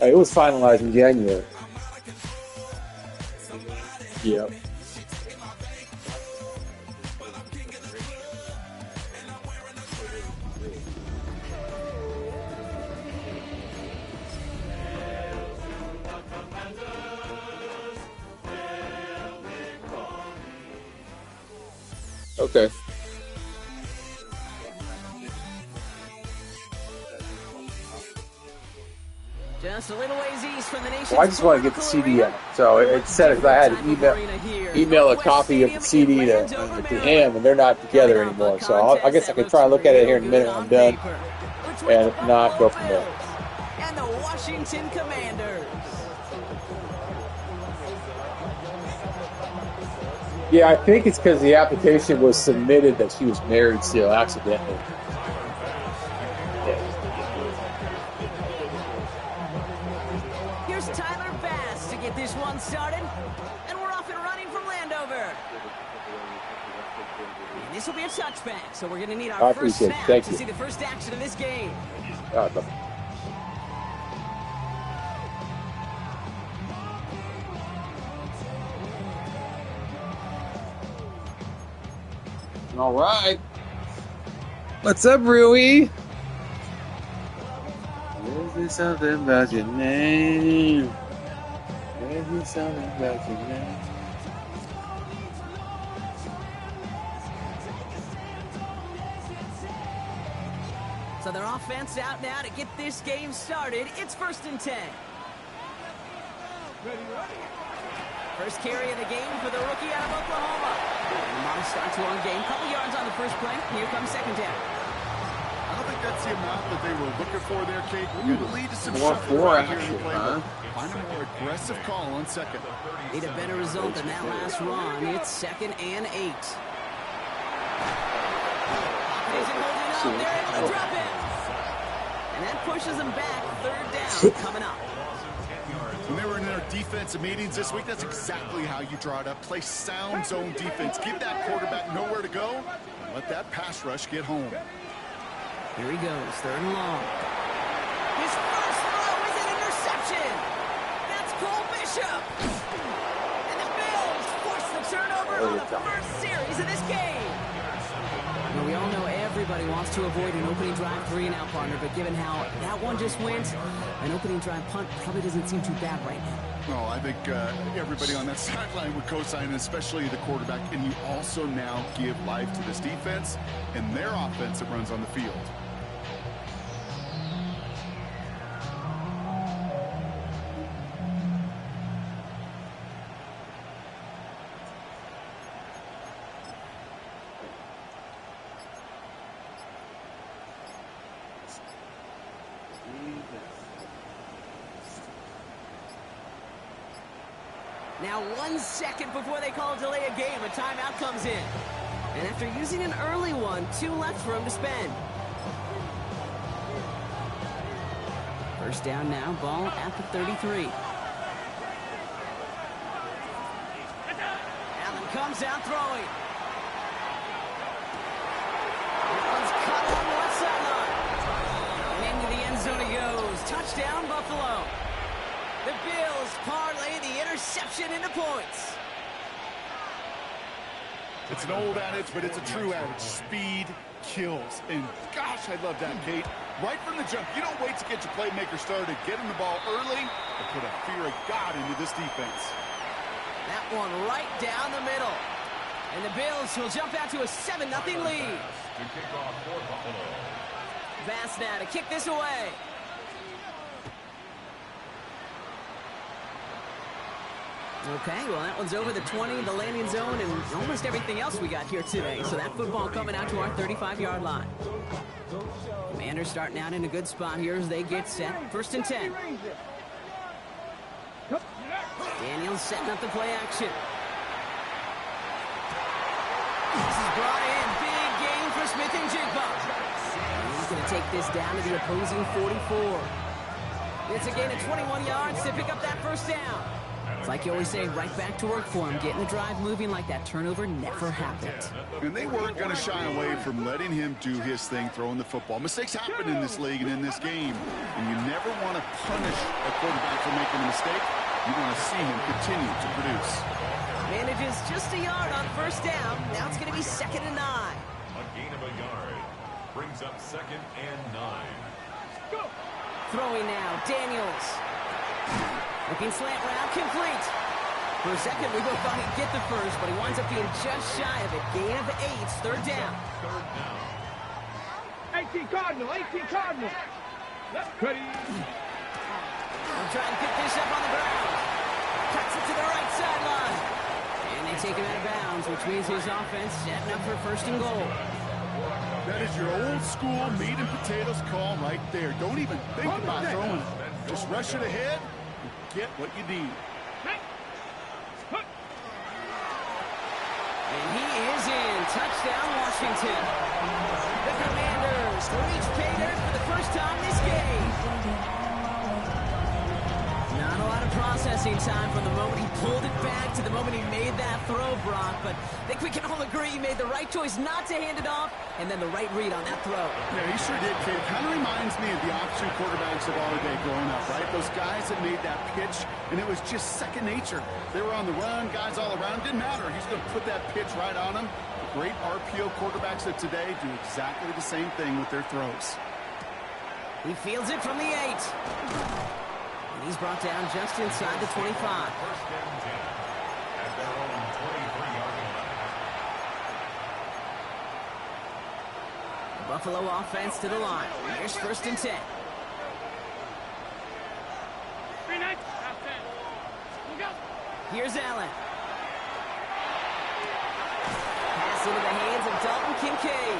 It was finalized in January. Yep. Okay. Just a little ways east from the nation's I just want to get the CD out. So it said if I had to email a copy of the CD to him, and they're not together anymore. So I guess I could try to look at it here in a minute when I'm done, and if not, go from there. And the Washington Commanders. Yeah, I think it's because the application was submitted that she was married still, accidentally. Here's Tyler Bass to get this one started. And we're off and running from Landover. And this will be a touchback, so we're going to need our first snap to see the first action of this game. All right. What's up, Rui? Is there something about your name? Is there something about your name? So their offense out now to get this game started. It's 1st and 10. First carry of the game for the rookie out of Oklahoma. And Modest start to on game. Couple yards on the first play. Here comes second down. I don't think that's the amount that they were looking for there, Kate. We're going to lead to some shuffle right here in the playbook. Find a more aggressive call on second. Need a better result than that last run. It's 2nd and 8. Isn't holding up. They're able to drop it. And that pushes them back. 3rd down coming up. When they were in their defensive meetings this week, that's exactly how you draw it up. Play sound zone defense. Give that quarterback nowhere to go. And let that pass rush get home. Here he goes, 3rd and long. His first throw is an interception. That's Cole Bishop. And the Bills force the turnover on the first series of this game. Well, we all know everybody wants to avoid an opening drive 3-and-out, partner, but given how that one just went, an opening drive punt probably doesn't seem too bad right now. Well, I think everybody on that sideline would co-sign, especially the quarterback, and you also now give life to this defense and their offense that runs on the field. Now 1 second before they call a delay a game, a timeout comes in. And after using an early one, 2 left for him to spend. First down now, ball at the 33. Allen comes out throwing. That one's cut on the left sideline. And into the end zone it goes. Touchdown, Buffalo. The Bills parlay the interception into points. It's an old adage, but it's a true adage. Speed kills. And gosh, I love that, Kate. Right from the jump, you don't wait to get your playmaker started. Get him the ball early and put a fear of God into this defense. That one right down the middle. And the Bills will jump out to a 7-0 lead. Bass now to kick this away. Okay, well, that one's over the 20, the landing zone, and almost everything else we got here today. So that football coming out to our 35-yard line. Commanders starting out in a good spot here as they get set. 1st and 10. Daniels setting up the play action. This is brought in. Big gain for Smith-Njigba. He's going to take this down to the opposing 44. It's a gain of 21 yards to pick up that first down. Like you always say, right back to work for him, getting the drive moving like that turnover never happened. And they weren't going to shy away from letting him do his thing, throwing the football. Mistakes happen in this league and in this game, and you never want to punish a quarterback for making a mistake. You want to see him continue to produce. Manages just a yard on first down. Now it's going to be 2nd and 9. A gain of a yard brings up 2nd and 9. Go. Throwing now, Daniels. Looking slant route, complete. For a second, we both thought he'd get the first, but he winds up being just shy of it. Gain of 8, 3rd down. 18 Cardinal, 18 Cardinal. Ready. They'll try and pick this up on the ground. Cuts it to the right sideline. And they take him out of bounds, which means his offense setting up for 1st and goal. That is your old school meat and potatoes call right there. Don't even think about throwing it. Just rush it ahead and get what you need. And he is in. Touchdown, Washington. The Commanders reach pay dirt for the first time this game. Not a lot of processing time from the moment he pulled it back to the moment he made that throw, Brock. But I think we can all agree he made the right choice not to hand it off, and then the right read on that throw. Yeah, he sure did, Kate. Kind of reminds me of the option quarterbacks of our day growing up, right? Those guys that made that pitch, and it was just second nature. They were on the run, guys all around. Didn't matter. He's going to put that pitch right on them. The great RPO quarterbacks of today do exactly the same thing with their throws. He fields it from the 8. And he's brought down just inside the 25. 1st and 10 at their own 23-yard line. Buffalo offense to the line. Here's 1st and 10. Here's Allen. Pass into the hands of Dalton Kincaid.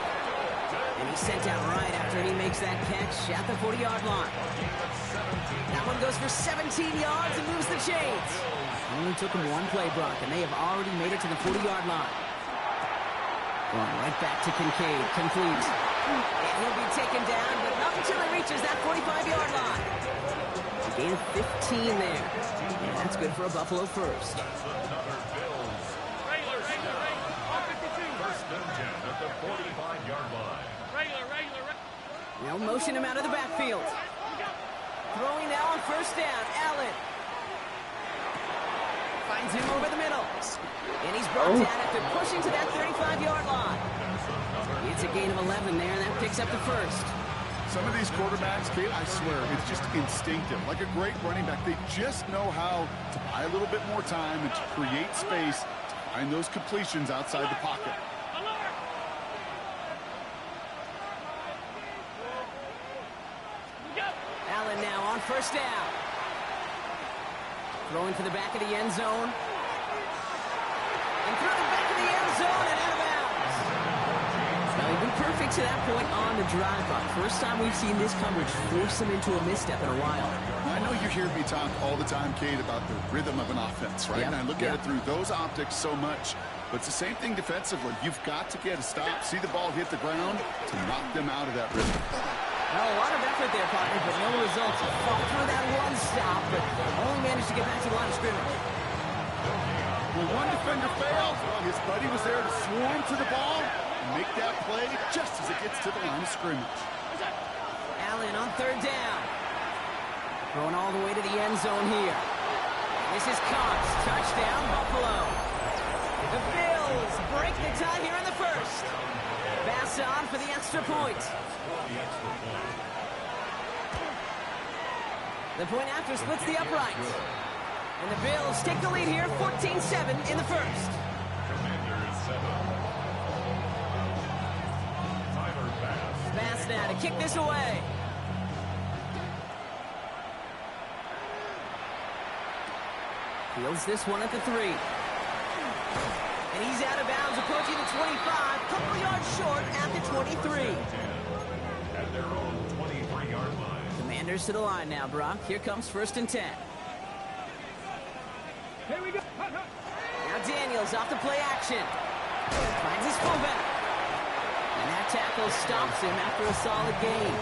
And he's sent out right after he makes that catch at the 40-yard line. That one goes for 17 yards and moves the chains. Only took him one play, Brock, and they have already made it to the 40-yard line. Going right back to Kincaid, complete. And he'll be taken down, but not until he reaches that 45-yard line. A gain of 15 there. And that's good for a Buffalo first. That's another Bills. 1st and 10 at the 45-yard line. They'll motion him out of the backfield. Throwing now on 1st down, Allen. Finds him over the middle. And he's brought down after pushing to that 35-yard line. It's a gain of 11 there, and that picks up the first. Some of these quarterbacks, Kate, I swear, it's just instinctive. Like a great running back, they just know how to buy a little bit more time and to create space to find those completions outside the pocket. Allen now on 1st down. Throwing for the back of the end zone. And through the back of the end zone and out of bounds. Now, he's been perfect to that point on the drive, but first time we've seen this coverage force him into a misstep in a while. I know you hear me talk all the time, Kate, about the rhythm of an offense, right? Yep. And I look at it through those optics so much. But it's the same thing defensively. You've got to get a stop, see the ball hit the ground to knock them out of that rhythm. Well, a lot of effort there, partner, but no results. Fought through that one stop, but only managed to get back to the line of scrimmage. When one defender failed, his buddy was there to swarm to the ball and make that play just as it gets to the line of scrimmage. Allen on 3rd down. Going all the way to the end zone here. This is caught. Touchdown, Buffalo. The Bills break the tie here in the first. Pass on for the extra point. The point after splits the uprights. And the Bills take the lead here, 14-7 in the first. Commanders 7. Tyler Bass. Bass now to kick this away. Fields this one at the 3. And he's out of bounds, approaching the 25. Couple yards short at the 23. At their own 23-yard line. Commanders to the line now, Brock. Here comes 1st and 10. Here we go. Now Daniels off the play action. Finds his fullback. And that tackle stops him after a solid gain.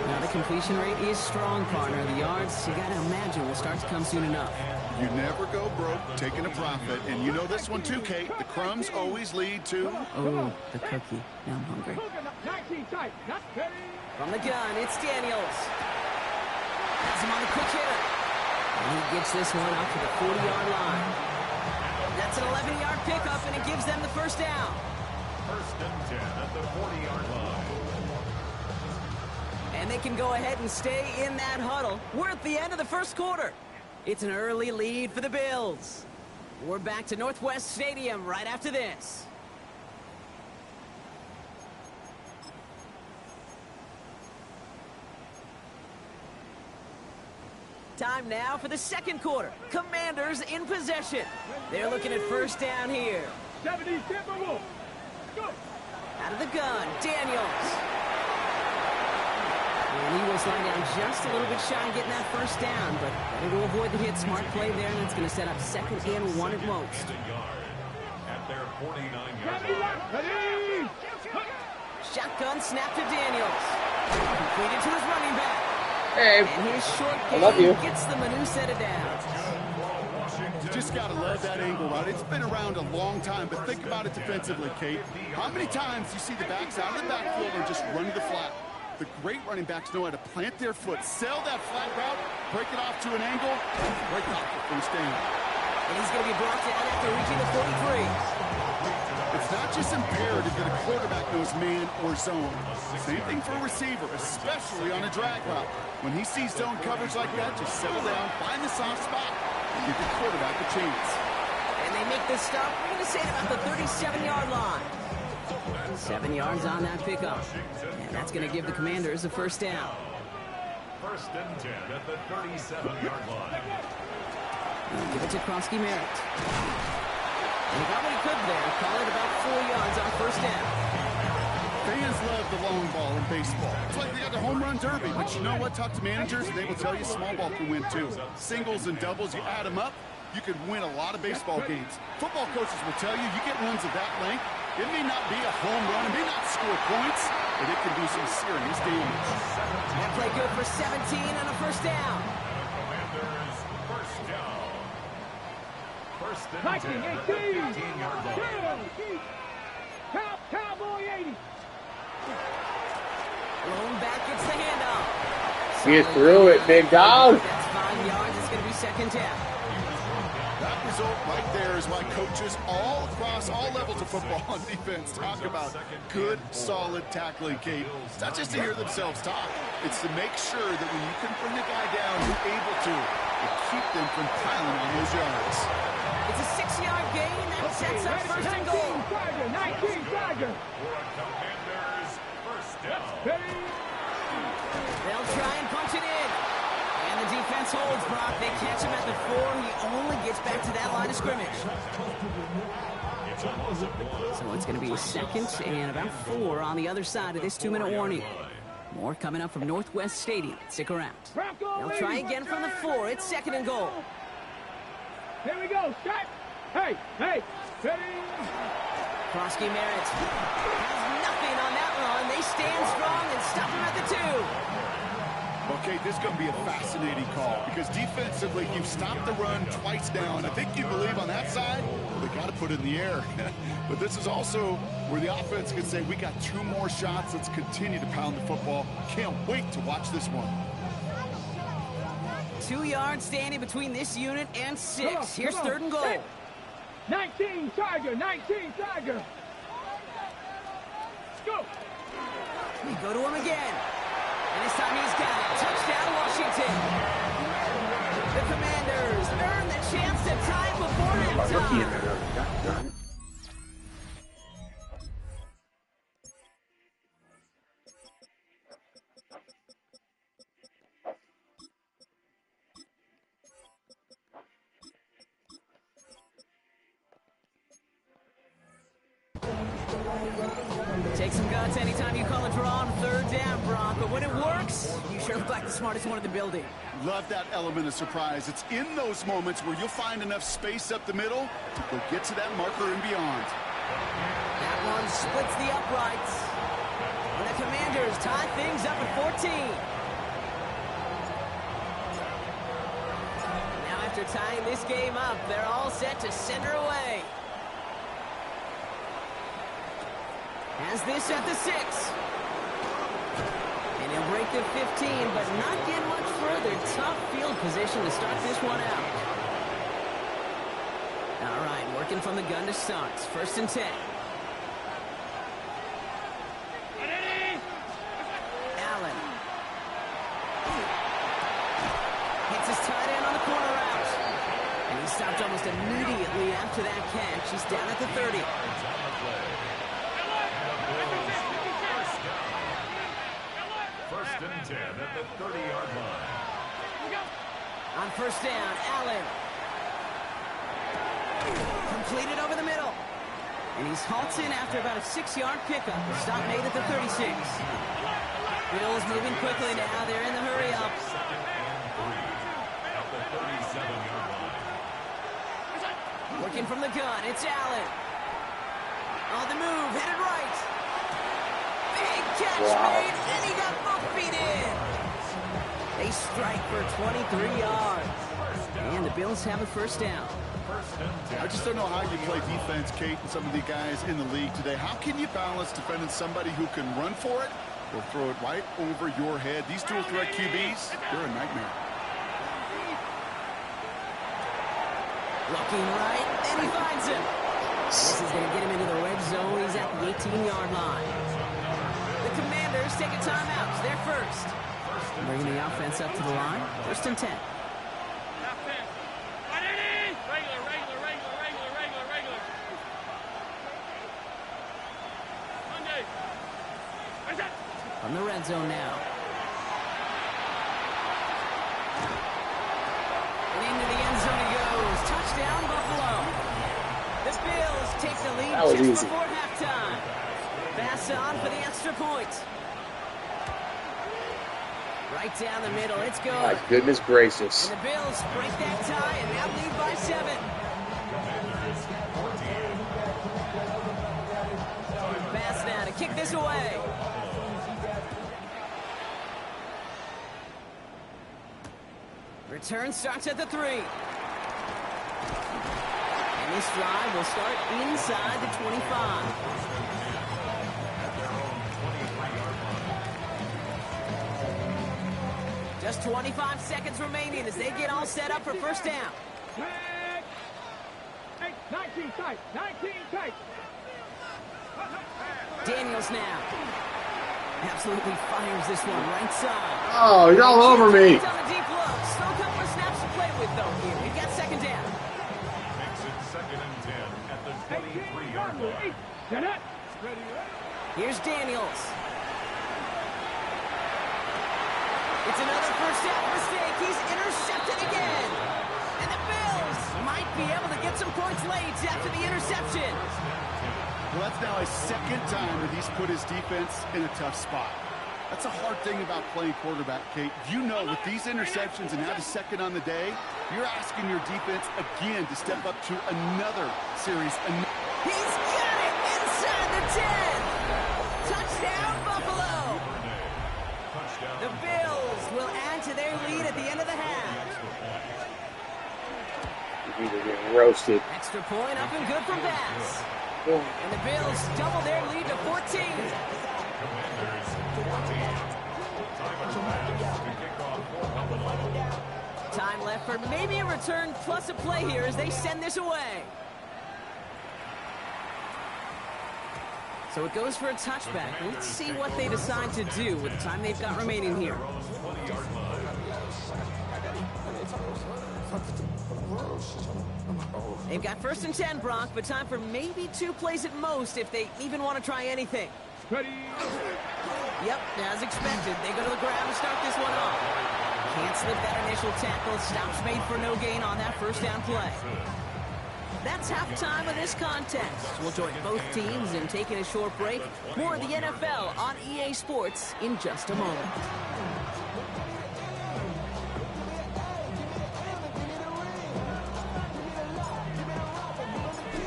Now the completion rate is strong, partner. The yards, you got to imagine, will start to come soon enough. You never go broke taking a profit. And you know this one too, Kate. The crumbs always lead to... Oh, the cookie. Now I'm hungry. 19 tight. Not ready. From the gun, it's Daniels. Has him on the quick hitter. And he gets this one out to the 40-yard line. That's an 11-yard pickup, and it gives them the first down. First and 10 at the 40-yard line. And they can go ahead and stay in that huddle. We're at the end of the first quarter. It's an early lead for the Bills. We're back to Northwest Stadium right after this. Time now for the second quarter. Commanders in possession. They're looking at first down here. 70, tempo. Go. Out of the gun, Daniels. And he will slide down just a little bit shy of getting that first down, but better to avoid the hit. Smart play there, and it's going to set up second and 1 at most. At their 49-yard line. Ready. Shotgun snap to Daniels. Completed to his running back. Hey, And his short I love you. game gets the Manu set it down. You just got to love that angle, right? It's been around a long time, but think about it defensively, Kate. How many times you see the backs out of the backfield and just run to the flat? The great running backs know how to plant their foot, sell that flat route, break it off to an angle, and break it off for first down. And he's going to be brought down after reaching the 43. It's not just imperative that a quarterback knows man or zone. Same thing for a receiver, especially on a drag route. When he sees zone coverage like that, just settle down, find the soft spot, and give the quarterback a chance. And they make this stop, we're going to say at about the 37-yard line. 7 yards on that pickup. And that's going to give the Commanders a first down. First and 10 at the 37-yard line. And give it to Krosky Merritt. And he got what he could there. Call it about 4 yards on first down. Fans love the long ball in baseball. It's like they got the home run derby, but you know what? Talk to managers, and they will tell you small ball can win too. Singles and doubles, you add them up, you could win a lot of baseball games. Football coaches will tell you, you get runs of that length, it may not be a home run, it may not score points, but it can do some serious damage. That play good for 17 and a first down. Commanders first down. First and 10 at the 15-yard line. Cowboy 80. Blown back, gets the handoff. Get through it, big dog. That's 5 yards. It's going to be second down. That result right there is why coaches all across all levels of football on defense talk about good, solid tackling, Kate. It's not just to hear themselves talk. It's to make sure that when you can bring the guy down, you're able to keep them from piling on those yards. It's a 6-yard gain. That sets up first and goal. 19 Tiger. Commanders first down. They'll try and punch it in. And the defense holds, Brock. They catch him at the 4. He only gets back to that line of scrimmage. So it's going to be a second and about 4 on the other side of this 2-minute warning. More coming up from Northwest Stadium. Stick around. They'll try again from the 4. It's second and goal. Here we go. Shot. Hey. Ready. Krosky Merritt has nothing on that run. They stand strong and stop him at the 2. Okay, this is going to be a fascinating call because defensively, you've stopped the run twice down. I think you believe on that side, they got to put it in the air. But this is also where the offense can say, we got 2 more shots. Let's continue to pound the football. Can't wait to watch this one. 2 yards standing between this unit and 6. Here's third and goal. 19 Tiger. Go. We go to him again. And this time he's got it. Touchdown, Washington. The Commanders earn the chance to tie it before halftime. Take some guts anytime you call a draw on third down, Brock. But when it works, you sure look like the smartest one in the building. Love that element of surprise. It's in those moments where you'll find enough space up the middle to go get to that marker and beyond. That one splits the uprights. And the Commanders Commanders tie things up at 14. Now after tying this game up, they're all set to send her away. Has this at the 6. And he'll break the 15, but not get much further. Tough field position to start this one out. All right, working from the gun to start. 1st and 10. Allen. Hits his tight end on the corner route. And he stopped almost immediately after that catch. He's down at the 30. First and 10 at the 30-yard line. On 1st down, Allen. Completed over the middle. And he's halted after about a 6-yard pickup. Stop made at the 36. Bills moving quickly now. They're in the hurry up. Second and 3 at the 37-yard line. Working from the gun, it's Allen. On the move, headed right. Big catch made, and he got both feet in. They strike for 23 yards. And the Bills have a 1st down. I just don't know how you play defense, Kate, and some of the guys in the league today. How can you balance defending somebody who can run for it or throw it right over your head? These dual threat QBs, they're a nightmare. Looking right, and he finds him. This is going to get him into the red zone. He's at the 18-yard line. The Commanders take a timeout. They're first. Bringing the offense up to the line. 1st and 10. From the red zone now. And into the end zone he goes. Touchdown, Buffalo. The Bills take the lead just easy. before halftime. Pass on for the extra point. Right down the middle. It's good. My goodness gracious. And the Bills break that tie and now lead by 7. Pass now to kick this away. Return starts at the 3. And this drive will start inside the 25. Just 25 seconds remaining as they get all set up for 1st down. 19 tight. 19 tight. Daniels now. Absolutely fires this one right side. Oh, he's all over me. He's on the deep low. Still a couple of snaps to play with, though, here. We've got 2nd down. Makes it 2nd and 10 at the 23-yard line. Here's Daniels. It's another 1st down mistake. He's intercepted again. And the Bills might be able to get some points late after the interception. Well, that's now his 2nd time that he's put his defense in a tough spot. That's a hard thing about playing quarterback, Kate. You know, with these interceptions and now the 2nd on the day, you're asking your defense again to step up to another series. He's got it inside the 10. Touchdown, Buffalo. The Bills will add to their lead at the end of the half. You're getting roasted. Extra point up and good from Bass. And the Bills double their lead to 14. Time left for maybe a return plus a play here as they send this away. So it goes for a touchback. Let's see what they decide to do with the time they've got remaining here. They've got 1st and 10, Brock, but time for maybe 2 plays at most if they even want to try anything. Ready. Yep, as expected, they go to the ground to start this one off. Can't slip that initial tackle. Stops made for no gain on that 1st down play. That's halftime of this contest. We'll join both teams in taking a short break. More of the NFL on EA Sports in just a moment.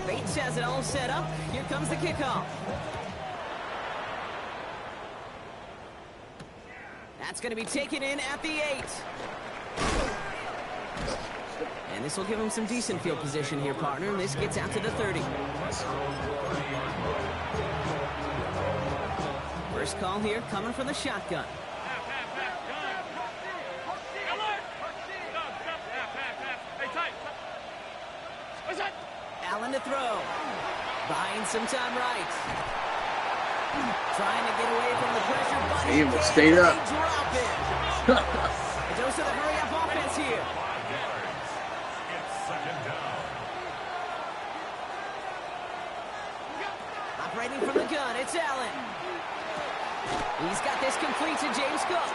Bates has it all set up. Here comes the kickoff. It's going to be taken in at the 8. And this will give him some decent field position here, partner. This gets out to the 30. First call here coming from the shotgun. Allen to throw. Buying some time right. Trying to get away from the pressure, but he He stayed up. drop it. A dose of the hurry-up offense here. It's second down. Operating from the gun, it's Allen. He's got this complete to James Cook.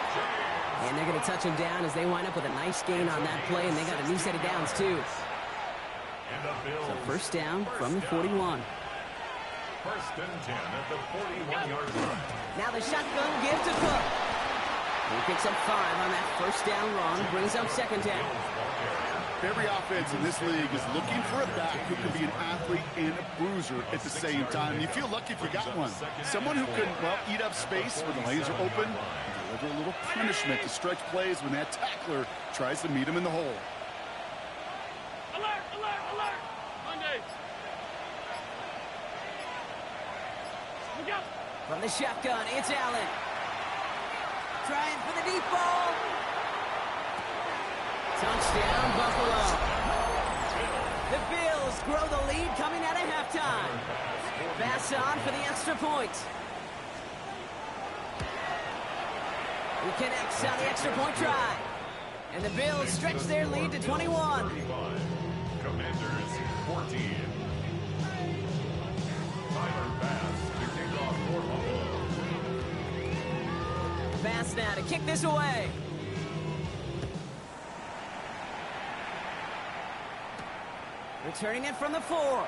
And they're going to touch him down as they wind up with a nice gain on that play, and they got a new set of downs, too. So first down from the 41. First and 10 at the 41-yard line. Now the shotgun give to Cook. He picks up 5 on that first down run, brings up second down. Every offense in this league is looking for a back who can be an athlete and a bruiser at the same time. You feel lucky if you got one. Someone who can, well, eat up space when the lanes are open, and deliver a little punishment to stretch plays when that tackler tries to meet him in the hole. Alert, alert, alert! Monday. Look out! From the shotgun, it's Allen. Trying for the deep ball. Touchdown, Buffalo. The Bills grow the lead coming out of halftime. Pass on for the extra point. He connects on the extra point try. And the Bills stretch their lead to 21. Commanders 14. Tyler Bass to kick off for Buffalo. Pass now to kick this away. Returning it from the 4.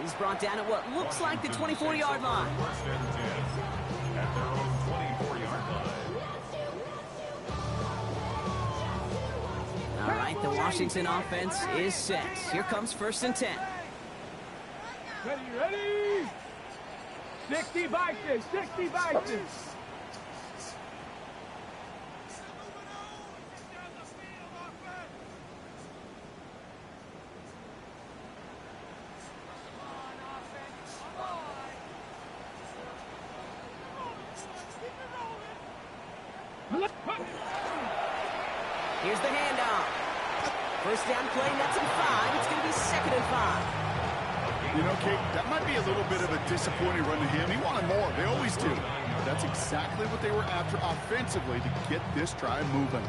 He's brought down at what looks like the 24-yard line. First and 10 at their own 24-yard line. All right, the Washington offense is set. Here comes first and 10. Ready, ready! 60 Vikings, 60 Vikings! Here's the handoff. First down play, that's in 5. It's going to be second and 5. You know, Kate, that might be a little bit of a disappointing run to him. He wanted more. They always do. But that's exactly what they were after offensively to get this drive moving.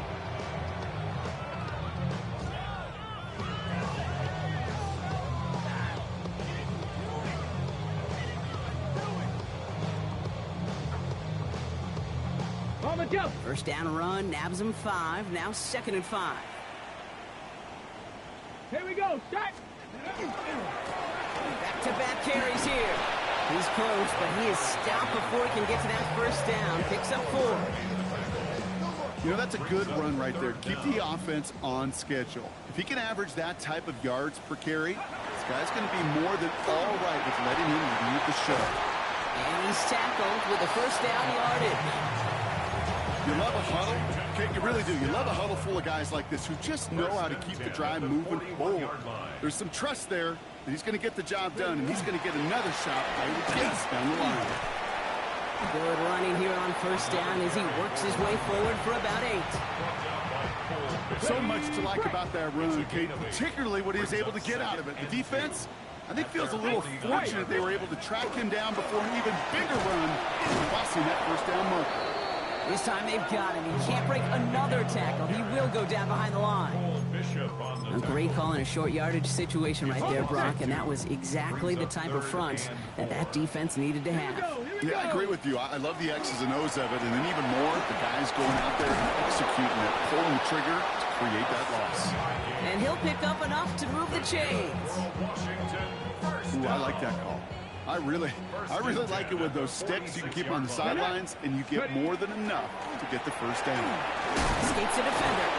On the jump! First down run, nabs him 5. Now second and 5. Here we go, start! Back-to-back carries here. He's close, but he is stopped before he can get to that first down. Picks up 4. You know, that's a good run right there. Keep the offense on schedule. If he can average that type of yards per carry, this guy's going to be more than all right with letting him lead the show. And he's tackled with the first down yardage. You love a huddle. Okay, you really do. You love a huddle full of guys like this who just know how to keep the drive moving forward. There's some trust there that he's going to get the job done, and he's going to get another shot, I would guess, down the line. Good running here on first down as he works his way forward for about 8. So much to like about that run, Kate, particularly what he was able to get out of it. The defense, I think, feels a little fortunate they were able to track him down before an even bigger run, costing that first down marker. This time they've got him. He can't break another tackle. He will go down behind the line. A great call in a short yardage situation right there, Brock, and that was exactly the type of front that defense needed to have. Yeah, I agree with you. I love the X's and O's of it, and then even more, the guys going out there and executing it, pulling the trigger to create that loss. And he'll pick up enough to move the chains. Ooh, I like that call. I really like it with those sticks you can keep on the sidelines, and you get more than enough to get the first down. Escapes a defender.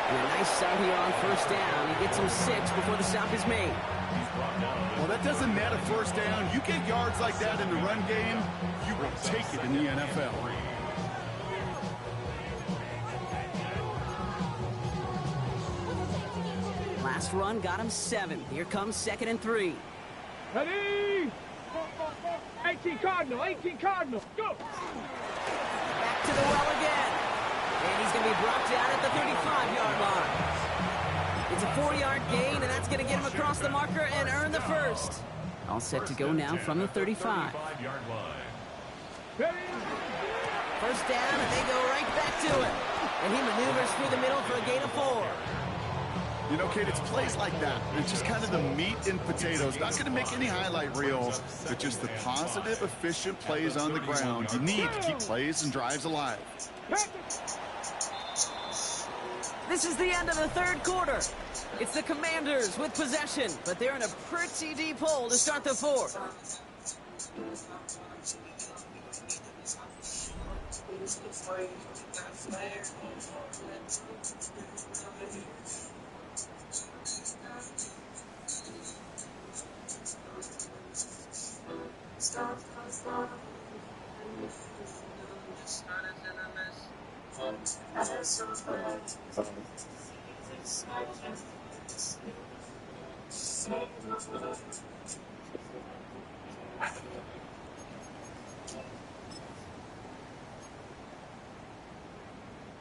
And a nice start here on first down. He gets him 6 before the stop is made. Well, that doesn't net a first down. You get yards like that in the run game, you will take it in the NFL. last run got him 7. Here comes 2nd and 3. Ready? 18 Cardinal, 18 Cardinal, go! Back to the well again. And he's going to be brought down at the 35-yard line. It's a 4-yard gain, and that's going to get him across the marker and earn the first. All set to go now from the 35. 35-yard line. Ready? First down, and they go right back to it. And he maneuvers through the middle for a gain of 4. You know, Kate, it's plays like that. It's just kind of the meat and potatoes. Not going to make any highlight reel, but just the positive, efficient plays on the ground. You need to keep plays and drives alive. This is the end of the 3rd quarter. It's the Commanders with possession, but they're in a pretty deep hole to start the 4th.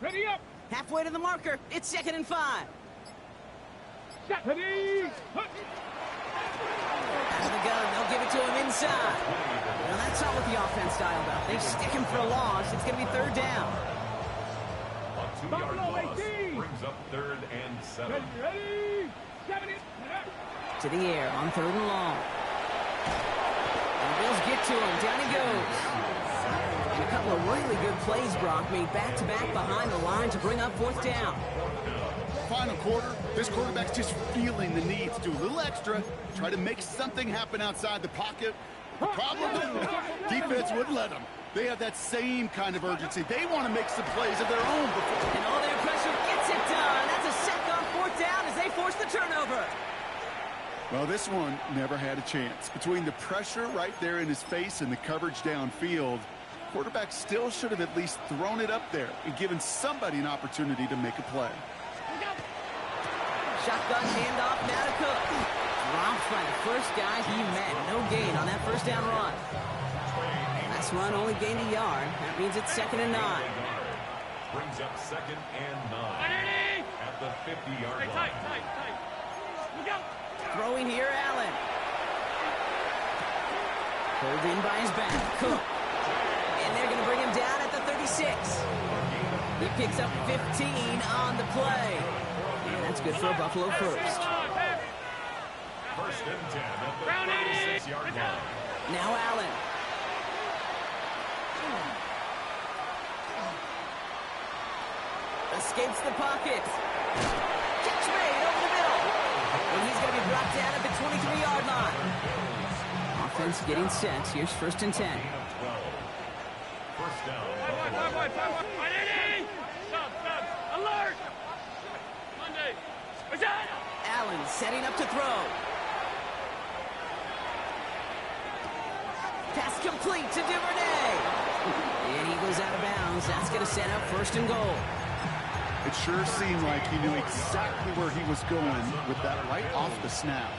Ready up! Halfway to the marker, it's 2nd and 5. Set, ready! Out of the gun, they'll give it to him inside. Now that's not what the offense dialed up. They stick him for a loss. It's going to be 3rd down. A 2-yard loss brings up 3rd and 7. Ready? 70. To the air on 3rd and long. And the Bills get to him. Down he goes. And a couple of really good plays, Brock, made back-to-back behind the line to bring up 4th down. Final quarter, this quarterback's just feeling the need to do a little extra, try to make something happen outside the pocket. The problem? Defense wouldn't let them. They have that same kind of urgency. They want to make some plays of their own. And all their pressure gets it done. That's a sack on 4th down as they force the turnover. Well, this one never had a chance. Between the pressure right there in his face and the coverage downfield, quarterback still should have at least thrown it up there and given somebody an opportunity to make a play. Shotgun handoff now to Cook. Dropped by the first guy he met. No gain on that 1st down run. Last run only gained a yard. That means it's 2nd and 9. Brings up 2nd and 9 at the 50-yard line. Throwing here, Allen. Pulled in by his back. Cook. And they're going to bring him down at the 36. He picks up 15 on the play. And that's good for a Buffalo first. 1st and 10 at the 36-yard line. Now Allen. Escapes the pocket. Catch made over the middle. And he's going to be brought down at the 23-yard line. Offense getting set. Here's 1st and 10. 12. 1st down. Alert! Monday. Allen setting up to throw. Pass complete to Duvernay. And he goes out of bounds. That's going to set up 1st and goal. It sure seemed like he knew exactly where he was going with that right off the snap.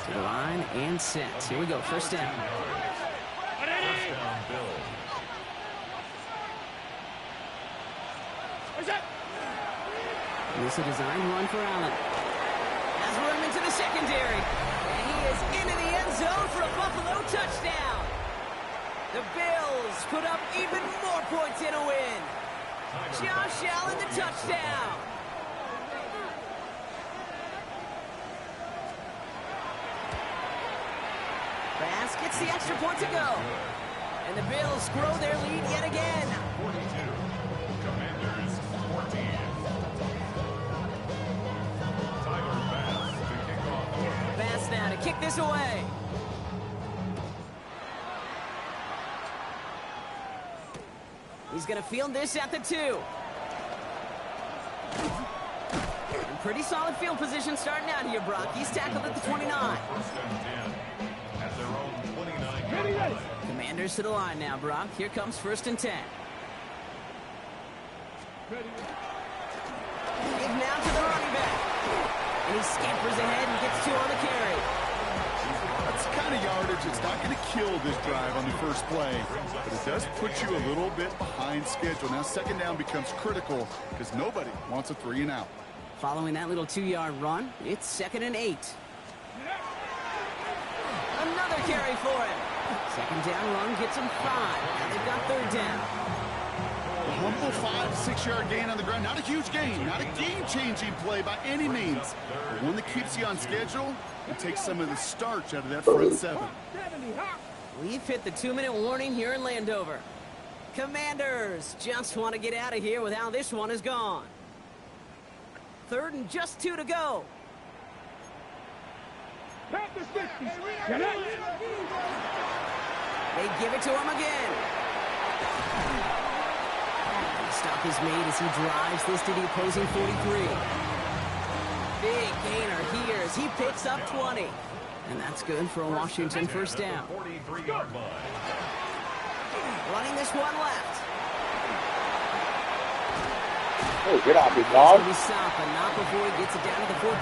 To the line and set. Here we go. 1st down. 1st down, Bills. This is a design run for Allen. Has room into the secondary. And he is into the end zone for a Buffalo touchdown. The Bills put up even more points in a win. Josh Allen, the touchdown. Bass gets the extra point to go. And the Bills grow their lead yet again. 42. Commanders 14. Tyler Bass to kick off. Bass now to kick this away. He's going to field this at the 2. And pretty solid field position starting out here, Brock. He's tackled at the 29. 1st and 10 at their own 29-yard line. Commanders to the line now, Brock. Here comes 1st and 10. Give now to the running back. And he scampers ahead and gets 2 on the carry. That's the kind of yardage that's not going to kill this drive on the first play, but it does put you a little bit behind schedule. Now second down becomes critical because nobody wants a 3 and out. Following that little 2-yard run, it's 2nd and 8. Another carry for him. Second down run gets him 5. Now they've got 3rd down. A humble 5-6 yard gain on the ground. Not a huge gain, not a game-changing play by any means, but one that keeps you on schedule and takes some of the starch out of that front 7. We've hit the 2-minute warning here in Landover. Commanders just want to get out of here with how this one is gone. 3rd and just 2 to go. They give it to him again. Stop is made as he drives this to the opposing 43. Big gainer here as he picks up 20. And that's good for a Washington first down. Running this one left. Oh, get off your dog. He's stopped, but not before he gets it down to the 14.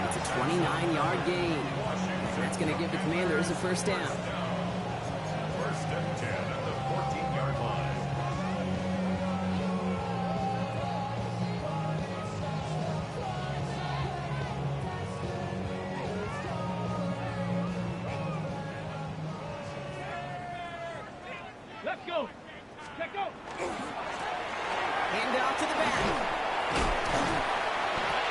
It's a 29-yard gain. And that's going to give the Commanders a first down. First and 10 at the 14-yard line. Let's go. Let's go. Hand off to the back.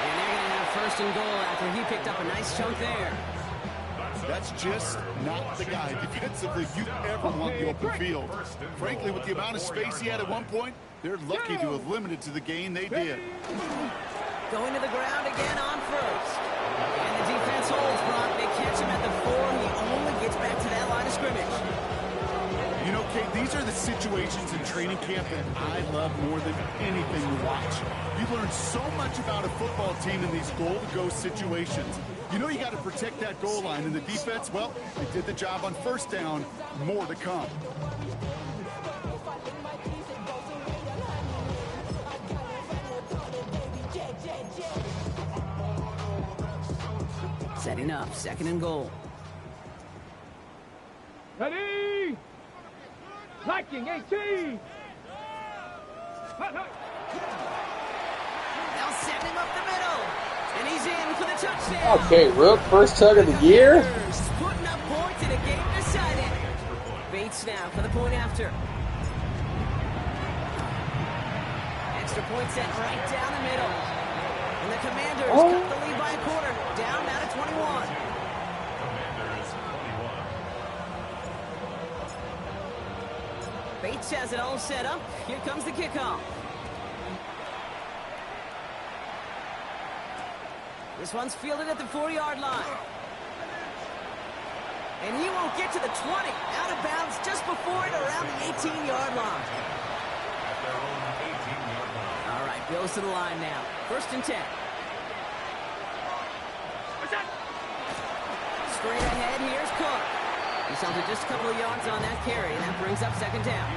And they're going to have 1st and goal after he picked up a nice chunk there. That's just not the guy defensively you ever want the open field. Frankly, with the amount of space he had at one point, they're lucky to have limited to the gain they did. Going to the ground again on 1st. And the defense holds, Brock. They catch him at the 4, and he only gets back to that line of scrimmage. You know, Kate, these are the situations in training camp that I love more than anything to watch. You learn so much about a football team in these goal-to-go situations. You know you got to protect that goal line, and the defense, well, they did the job on first down. More to come. Setting up, 2nd and goal. Ready? Liking 18. They'll send him up the middle. And he's in for the touchdown. Okay, Rook, first tug of the year. Putting up points in a game decided. Bates now for the point after. Extra point set right down the middle. And the Commanders cut the lead by a quarter. Down now to 21. Commanders 21. Bates has it all set up. Here comes the kickoff. This one's fielded at the 4-yard line. And he won't get to the 20. Out of bounds just before it around the 18-yard line. At their own 18-yard line. All right, goes to the line now. 1st and 10. Straight ahead, here's Cook. He salted just a couple of yards on that carry, and that brings up 2nd down.